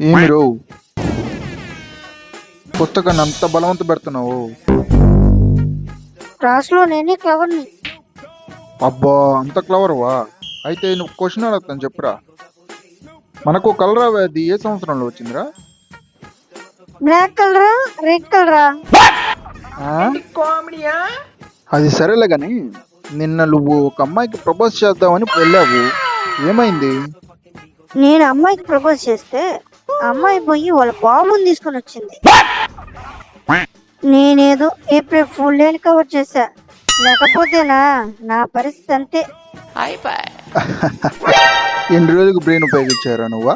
ఏమి రో పుస్తకాన్ని అంత బలవంత పెడుతున్నావు? క్లాస్ లో నేనే క్లవర్ని. అబ్బా అంత క్లవర్వా? అయితే నువ్వు క్వశ్చన్ అడుగుతాను చెప్పురా. మనకు కలరా వ్యాధి ఏ సంవత్సరంలో వచ్చిందిరా? బ్లాక్ కలరా, రెడ్ కలరా? ఆ? అది సరేలే గాని నిన్న నువ్వు ఒక అమ్మాయికి ప్రపోజ్ చేద్దామని వెళ్ళావు, ఏమైంది? నేను అమ్మాయికి ప్రపోజ్ చేస్తే అమ్మాయి పోయి వాళ్ళ బాబుని తీసుకొని వచ్చింది. నేనేదో ఏప్రిల్ ఫుల్ డే కవర్ చేశా, లేకపోతేనా నా పరిస్థితి అంతే. ఎన్ని రోజులకు బ్రెయిన్ ఉపయోగించారా నువ్వా?